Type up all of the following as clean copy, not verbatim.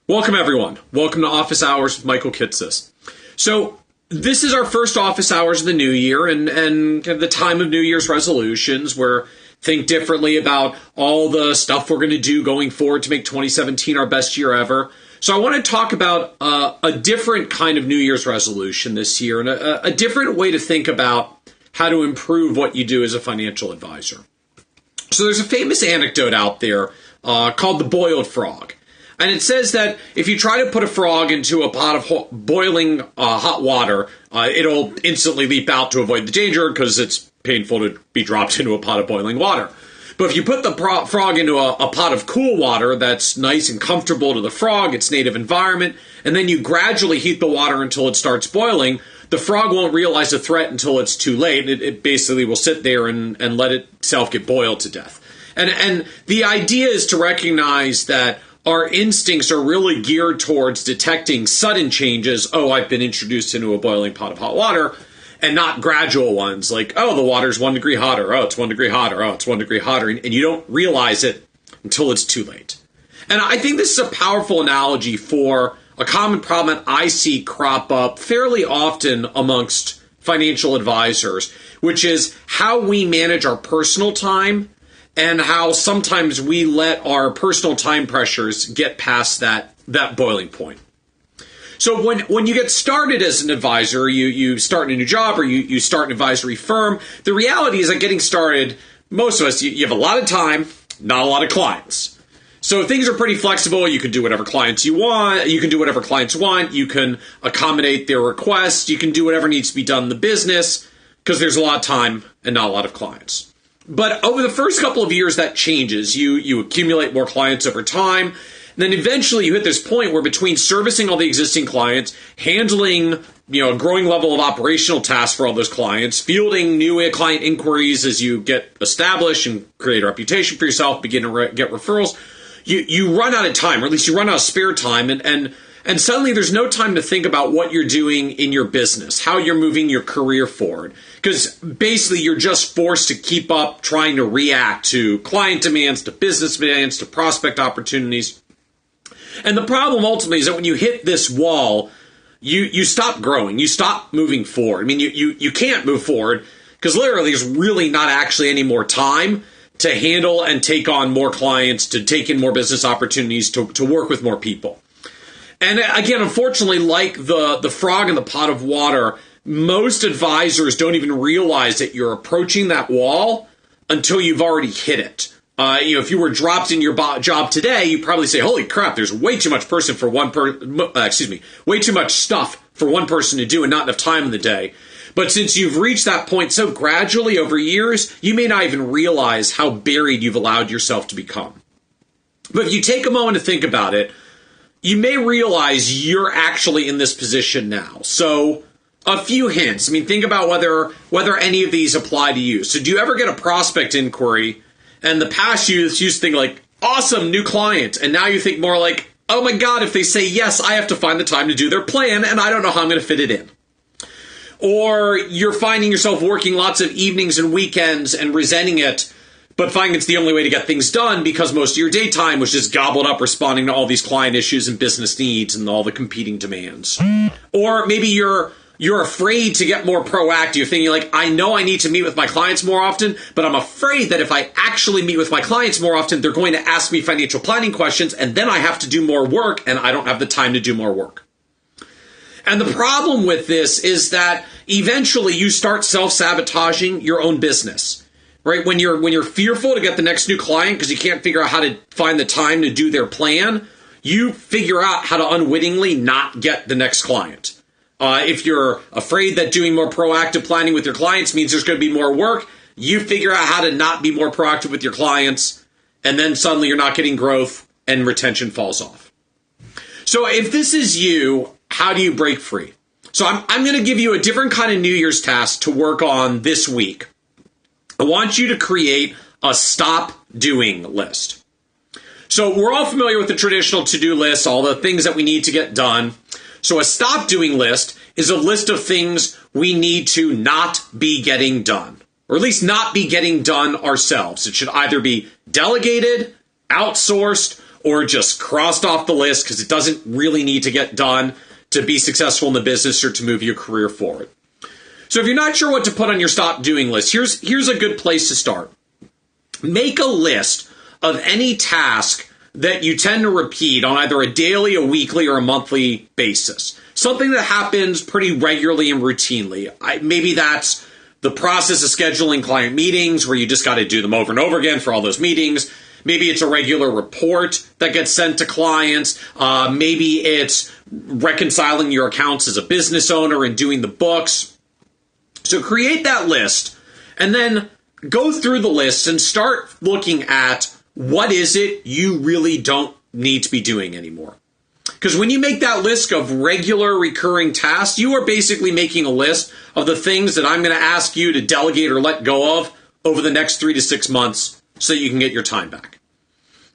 Welcome, everyone. Welcome to Office Hours with Michael Kitces. So this is our first office hours of the new year and kind of the time of New Year's resolutions where think differently about all the stuff we're going to do going forward to make 2017 our best year ever. So I want to talk about a different kind of New Year's resolution this year and a different way to think about how to improve what you do as a financial advisor. So there's a famous anecdote out there called the boiled frog. And it says that if you try to put a frog into a pot of boiling hot water, it'll instantly leap out to avoid the danger because it's painful to be dropped into a pot of boiling water. But if you put the frog into a pot of cool water that's nice and comfortable to the frog, its native environment, and then you gradually heat the water until it starts boiling, the frog won't realize the threat until it's too late. It basically will sit there and let itself get boiled to death. And the idea is to recognize that our instincts are really geared towards detecting sudden changes. Oh, I've been introduced into a boiling pot of hot water, and not gradual ones like, oh, the water's 1 degree hotter. Oh, it's 1 degree hotter. Oh, it's 1 degree hotter. And you don't realize it until it's too late. And I think this is a powerful analogy for a common problem that I see crop up fairly often amongst financial advisors, which is how we manage our personal time and how sometimes we let our personal time pressures get past that boiling point. So when you get started as an advisor, you start in a new job or you start an advisory firm, the reality is that getting started, most of us, you have a lot of time, not a lot of clients. So things are pretty flexible. You can do whatever clients you want. You can do whatever clients want. You can accommodate their requests. You can do whatever needs to be done in the business because there's a lot of time and not a lot of clients. But over the first couple of years, that changes. You accumulate more clients over time. And then eventually you hit this point where between servicing all the existing clients, handling a growing level of operational tasks for all those clients, fielding new client inquiries as you get established and create a reputation for yourself, begin to get referrals, you run out of time, or at least you run out of spare time. And suddenly there's no time to think about what you're doing in your business, how you're moving your career forward. Because basically you're just forced to keep up trying to react to client demands, to business demands, to prospect opportunities. And the problem ultimately is that when you hit this wall, you stop growing, you stop moving forward. I mean, you can't move forward because literally there's really not actually any more time to handle and take on more clients, to take in more business opportunities, to work with more people. And again, unfortunately, like the frog in the pot of water, most advisors don't even realize that you're approaching that wall until you've already hit it. If you were dropped in your job today, you probably say, "Holy crap! There's way too much way too much stuff for one person to do, and not enough time in the day." But since you've reached that point so gradually over years, you may not even realize how buried you've allowed yourself to become. But if you take a moment to think about it, you may realize you're actually in this position now. So a few hints. I mean, think about whether any of these apply to you. So do you ever get a prospect inquiry and in the past you used to think like, awesome, new client. And now you think more like, oh my God, if they say yes, I have to find the time to do their plan and I don't know how I'm going to fit it in. Or you're finding yourself working lots of evenings and weekends and resenting it, but finding it's the only way to get things done because most of your daytime was just gobbled up responding to all these client issues and business needs and all the competing demands. Or maybe you're afraid to get more proactive. You're thinking like, I know I need to meet with my clients more often, but I'm afraid that if I actually meet with my clients more often, they're going to ask me financial planning questions and then I have to do more work and I don't have the time to do more work. And the problem with this is that eventually you start self-sabotaging your own business. Right? When you're fearful to get the next new client because you can't figure out how to find the time to do their plan, you figure out how to unwittingly not get the next client. If you're afraid that doing more proactive planning with your clients means there's going to be more work, you figure out how to not be more proactive with your clients, and then suddenly you're not getting growth and retention falls off. So if this is you, how do you break free? So I'm going to give you a different kind of New Year's task to work on this week. I want you to create a stop doing list. So we're all familiar with the traditional to-do list, all the things that we need to get done. So a stop doing list is a list of things we need to not be getting done, or at least not be getting done ourselves. It should either be delegated, outsourced, or just crossed off the list because it doesn't really need to get done to be successful in the business or to move your career forward. So if you're not sure what to put on your stop doing list, here's a good place to start. Make a list of any task that you tend to repeat on either a daily, a weekly, or a monthly basis. Something that happens pretty regularly and routinely. Maybe that's the process of scheduling client meetings where you just got to do them over and over again for all those meetings. Maybe it's a regular report that gets sent to clients. Maybe it's reconciling your accounts as a business owner and doing the books. So create that list and then go through the list and start looking at what is it you really don't need to be doing anymore. Because when you make that list of regular recurring tasks, you are basically making a list of the things that I'm going to ask you to delegate or let go of over the next 3 to 6 months so that you can get your time back.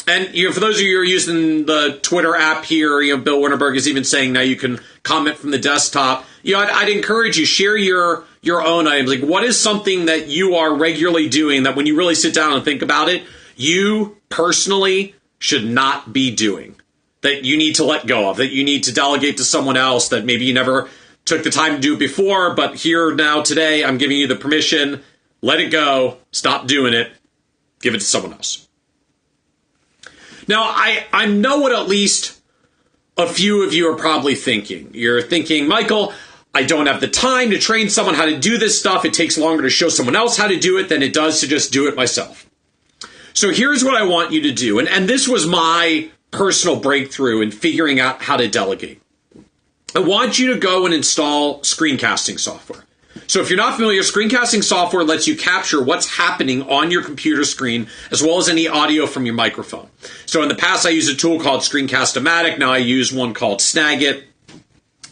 And for those of you who are using the Twitter app here, Bill Winterberg is even saying now you can comment from the desktop. I'd encourage you, share your own items. Like, what is something that you are regularly doing that when you really sit down and think about it, you personally should not be doing, that you need to let go of, that you need to delegate to someone else, that maybe you never took the time to do it before, but here now today, I'm giving you the permission, let it go, stop doing it, give it to someone else. Now, I know what at least a few of you are probably thinking. You're thinking, Michael, I don't have the time to train someone how to do this stuff. It takes longer to show someone else how to do it than it does to just do it myself. So here's what I want you to do. And this was my personal breakthrough in figuring out how to delegate. I want you to go and install screencasting software. So if you're not familiar, screencasting software lets you capture what's happening on your computer screen as well as any audio from your microphone. So in the past, I used a tool called Screencast-O-Matic. Now I use one called Snagit.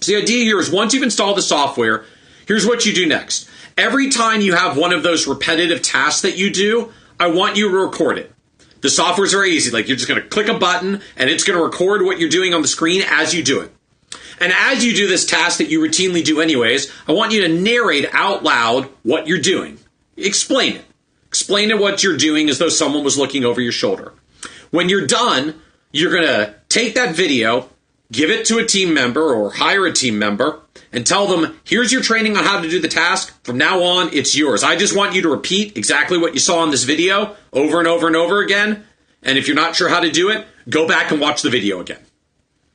So the idea here is once you've installed the software, here's what you do next. Every time you have one of those repetitive tasks that you do, I want you to record it. The software is very easy. Like, you're just going to click a button and it's going to record what you're doing on the screen as you do it. And as you do this task that you routinely do anyways, I want you to narrate out loud what you're doing. Explain it. Explain it what you're doing as though someone was looking over your shoulder. When you're done, you're going to take that video, give it to a team member or hire a team member, and tell them, here's your training on how to do the task. From now on, it's yours. I just want you to repeat exactly what you saw in this video over and over and over again. And if you're not sure how to do it, go back and watch the video again.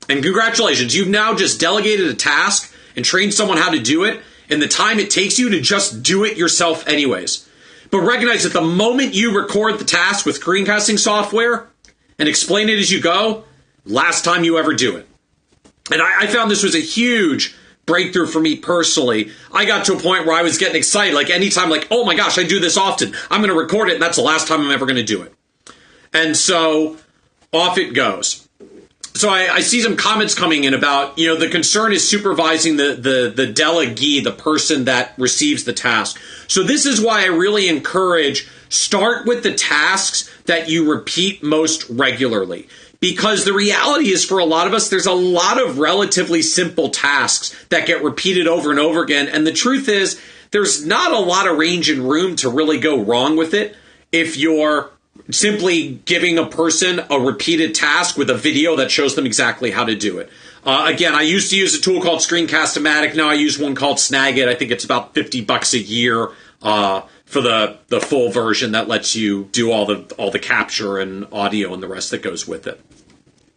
And congratulations, you've now just delegated a task and trained someone how to do it in the time it takes you to just do it yourself anyways. But recognize that the moment you record the task with screencasting software and explain it as you go, last time you ever do it. And I found this was a huge breakthrough for me personally. I got to a point where I was getting excited, like anytime, like, oh my gosh, I do this often. I'm going to record it, and that's the last time I'm ever going to do it. And so off it goes. So I see some comments coming in about, the concern is supervising the delegee, the person that receives the task. So this is why I really encourage start with the tasks that you repeat most regularly. Because the reality is for a lot of us, there's a lot of relatively simple tasks that get repeated over and over again. And the truth is there's not a lot of range and room to really go wrong with it if you're simply giving a person a repeated task with a video that shows them exactly how to do it. Again, I used to use a tool called Screencast-O-Matic. Now I use one called Snagit. I think it's about $50 a year for the full version that lets you do all the capture and audio and the rest that goes with it.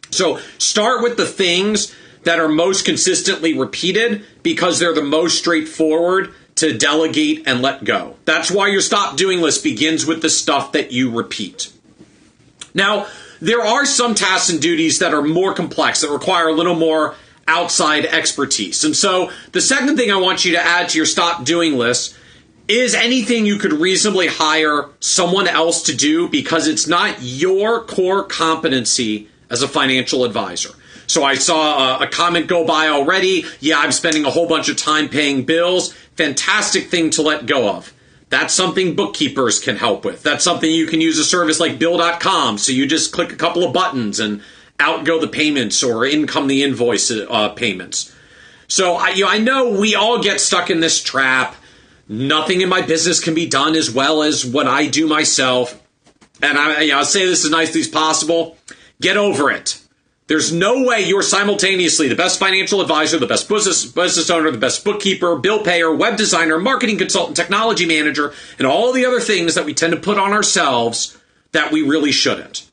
So start with the things that are most consistently repeated because they're the most straightforward to delegate and let go. That's why your stop doing list begins with the stuff that you repeat. Now, there are some tasks and duties that are more complex, that require a little more outside expertise. And so the second thing I want you to add to your stop doing list is anything you could reasonably hire someone else to do because it's not your core competency as a financial advisor. So I saw a comment go by already. Yeah, I'm spending a whole bunch of time paying bills. Fantastic thing to let go of. That's something bookkeepers can help with. That's something you can use a service like Bill.com. So you just click a couple of buttons and out go the payments or in come the invoice payments. So I know we all get stuck in this trap. Nothing in my business can be done as well as what I do myself. And I'll say this as nicely as possible. Get over it. There's no way you're simultaneously the best financial advisor, the best business owner, the best bookkeeper, bill payer, web designer, marketing consultant, technology manager, and all the other things that we tend to put on ourselves that we really shouldn't.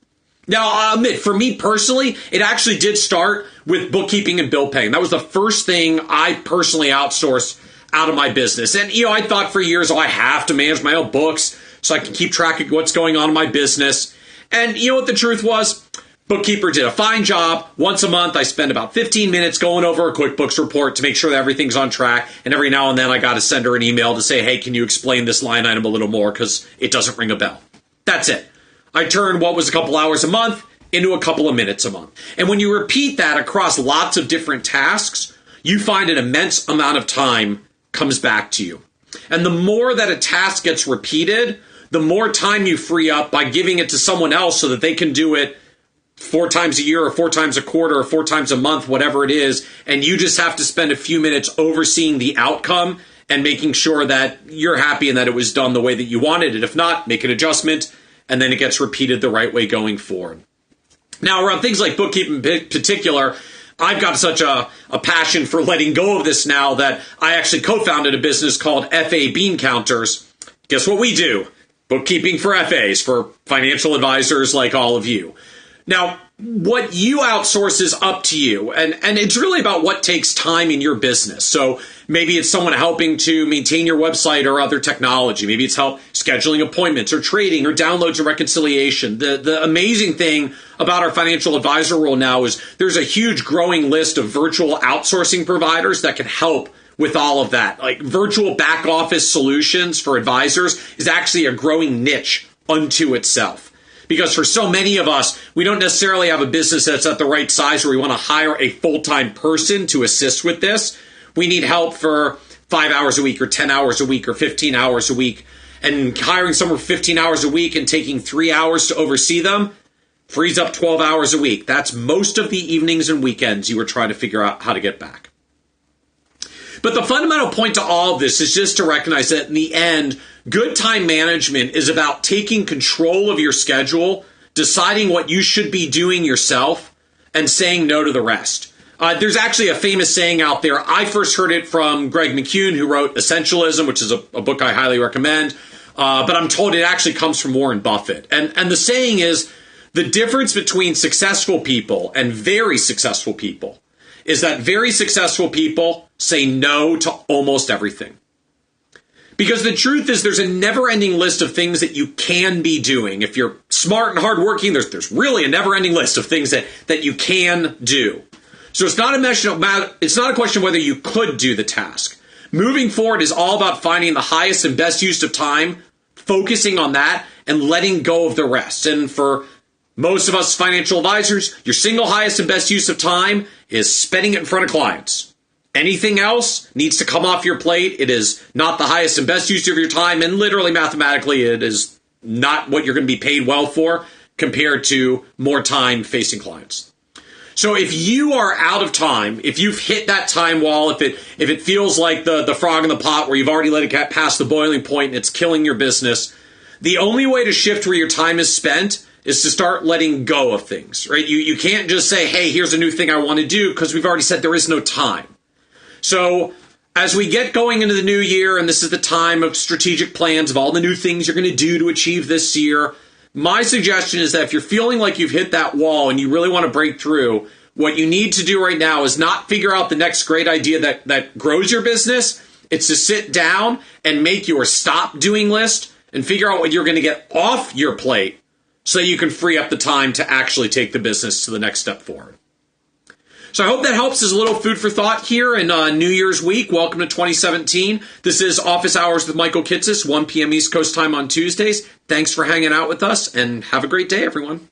Now, I'll admit, for me personally, it actually did start with bookkeeping and bill paying. That was the first thing I personally outsourced out of my business. And, I thought for years, I have to manage my own books so I can keep track of what's going on in my business. And you know what the truth was? Bookkeeper did a fine job. Once a month, I spend about 15 minutes going over a QuickBooks report to make sure that everything's on track. And every now and then, I got to send her an email to say, hey, can you explain this line item a little more because it doesn't ring a bell. That's it. I turned what was a couple hours a month into a couple of minutes a month. And when you repeat that across lots of different tasks, you find an immense amount of time comes back to you. And the more that a task gets repeated, the more time you free up by giving it to someone else so that they can do it 4 times a year or 4 times a quarter or 4 times a month, whatever it is. And you just have to spend a few minutes overseeing the outcome and making sure that you're happy and that it was done the way that you wanted it. If not, make an adjustment, and then it gets repeated the right way going forward. Now, around things like bookkeeping in particular, I've got such a passion for letting go of this now that I actually co-founded a business called FA Bean Counters. Guess what we do? Bookkeeping for FAs, for financial advisors like all of you. Now, what you outsource is up to you, and it's really about what takes time in your business. So maybe it's someone helping to maintain your website or other technology. Maybe it's help scheduling appointments or trading or downloads and reconciliation. The amazing thing about our financial advisor role now is there's a huge growing list of virtual outsourcing providers that can help with all of that. Like virtual back office solutions for advisors is actually a growing niche unto itself. Because for so many of us, we don't necessarily have a business that's at the right size where we want to hire a full-time person to assist with this. We need help for 5 hours a week or 10 hours a week or 15 hours a week. And hiring someone for 15 hours a week and taking 3 hours to oversee them frees up 12 hours a week. That's most of the evenings and weekends you were trying to figure out how to get back. But the fundamental point to all of this is just to recognize that in the end, good time management is about taking control of your schedule, deciding what you should be doing yourself, and saying no to the rest. There's actually a famous saying out there. I first heard it from Greg McCune, who wrote Essentialism, which is a book I highly recommend. But I'm told it actually comes from Warren Buffett. And the saying is, the difference between successful people and very successful people is that very successful people say no to almost everything. Because the truth is there's a never-ending list of things that you can be doing. If you're smart and hardworking, there's really a never-ending list of things that you can do. So it's not a question of whether you could do the task. Moving forward is all about finding the highest and best use of time, focusing on that, and letting go of the rest. And for most of us financial advisors, your single highest and best use of time is spending it in front of clients. Anything else needs to come off your plate. It is not the highest and best use of your time, and literally mathematically, it is not what you're going to be paid well for compared to more time facing clients. So if you are out of time, if you've hit that time wall, if it feels like the frog in the pot where you've already let it get past the boiling point and it's killing your business, the only way to shift where your time is spent is to start letting go of things, right? You can't just say, hey, here's a new thing I want to do, because we've already said there is no time. So as we get going into the new year, and this is the time of strategic plans of all the new things you're going to do to achieve this year, my suggestion is that if you're feeling like you've hit that wall and you really want to break through, what you need to do right now is not figure out the next great idea that grows your business. It's to sit down and make your stop doing list and figure out what you're going to get off your plate so you can free up the time to actually take the business to the next step forward. So I hope that helps as a little food for thought here in New Year's week. Welcome to 2017. This is Office Hours with Michael Kitces, 1 p.m. East Coast time on Tuesdays. Thanks for hanging out with us, and have a great day, everyone.